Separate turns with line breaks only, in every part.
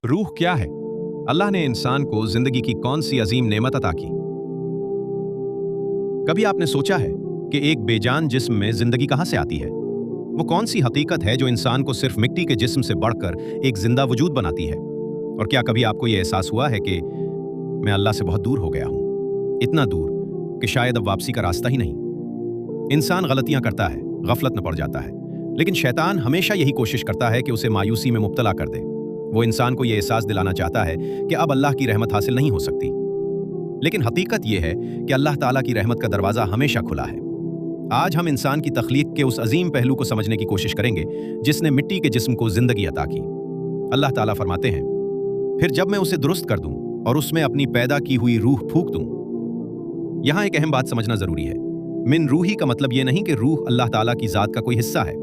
रूह क्या है? अल्लाह ने इंसान को जिंदगी की कौन सी अजीम नेमत अता की? कभी आपने सोचा है कि एक बेजान जिस्म में जिंदगी कहां से आती है? वो कौन सी हकीकत है जो इंसान को सिर्फ मिट्टी के जिस्म से बढ़कर एक जिंदा वजूद बनाती है? और क्या कभी आपको यह एहसास हुआ है कि मैं अल्लाह से बहुत दूर हो गया हूं, इतना दूर कि शायद अब वापसी का रास्ता ही नहीं? इंसान गलतियां करता है, गफलत में पड़ जाता है, लेकिन शैतान हमेशा यही कोशिश करता है कि उसे मायूसी में मुब्तला कर दे। वो इंसान को यह एहसास दिलाना चाहता है कि अब अल्लाह की रहमत हासिल नहीं हो सकती। लेकिन हकीकत यह है कि अल्लाह ताला की रहमत का दरवाज़ा हमेशा खुला है। आज हम इंसान की तख्लीक के उस अजीम पहलू को समझने की कोशिश करेंगे जिसने मिट्टी के जिस्म को जिंदगी अता की। अल्लाह ताला फरमाते हैं, फिर जब मैं उसे दुरुस्त कर दूं और उसमें अपनी पैदा की हुई रूह फूंक दूं। यहां एक अहम बात समझना जरूरी है। मिन रूही का मतलब यह नहीं कि रूह अल्लाह ताला की जात का कोई हिस्सा है,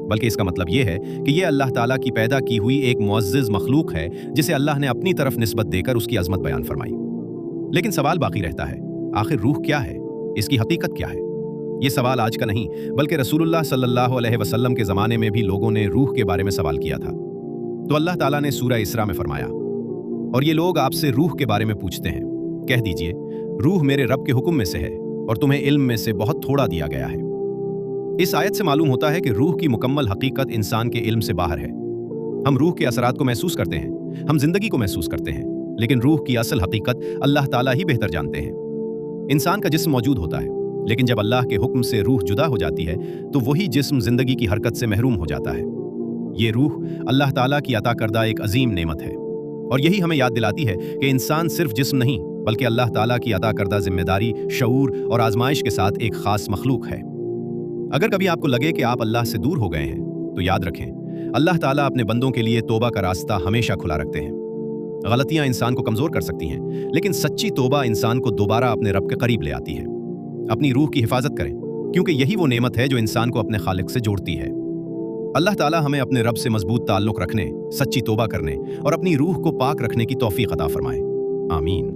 बल्कि इसका मतलब यह है कि यह अल्लाह ताला की पैदा की हुई एक मुअज़्ज़िज़ मखलूक है जिसे अल्लाह ने अपनी तरफ निस्बत देकर उसकी अजमत बयान फरमाई। लेकिन सवाल बाकी रहता है, आखिर रूह क्या है? इसकी हकीकत क्या है? यह सवाल आज का नहीं, बल्कि रसूलुल्लाह सल्लल्लाहु अलैहि वसल्लम के ज़माने में भी लोगों ने रूह के बारे में सवाल किया था। तो अल्लाह ताला ने सूरह इसरा में फरमाया, और ये लोग आपसे रूह के बारे में पूछते हैं, कह दीजिए रूह मेरे रब के हुक्म में से है और तुम्हें इल्म में से बहुत थोड़ा दिया गया है। इस आयत से मालूम होता है कि रूह की मुकम्मल हकीकत इंसान के इल्म से बाहर है। हम रूह के असरात को महसूस करते हैं, हम जिंदगी को महसूस करते हैं, लेकिन रूह की असल हकीकत अल्लाह ताला ही बेहतर जानते हैं। इंसान का जिस्म मौजूद होता है, लेकिन जब अल्लाह के हुक्म से रूह जुदा हो जाती है तो वही जिस्म जिंदगी की हरकत से महरूम हो जाता है। ये रूह अल्लाह ताला की अता करदा एक अजीम नेमत है, और यही हमें याद दिलाती है कि इंसान सिर्फ जिस्म नहीं, बल्कि अल्लाह ताला की अता करदा जिम्मेदारी, शऊर और आजमाइश के साथ एक खास मखलूक है। अगर कभी आपको लगे कि आप अल्लाह से दूर हो गए हैं, तो याद रखें, अल्लाह ताला अपने बंदों के लिए तौबा का रास्ता हमेशा खुला रखते हैं। गलतियां इंसान को कमजोर कर सकती हैं, लेकिन सच्ची तौबा इंसान को दोबारा अपने रब के करीब ले आती है। अपनी रूह की हिफाजत करें, क्योंकि यही वो नेमत है जो इंसान को अपने खालिक से जोड़ती है। अल्लाह ताला हमें अपने रब से मजबूत ताल्लुक रखने, सच्ची तौबा करने और अपनी रूह को पाक रखने की तौफीक अता फरमाए। आमीन।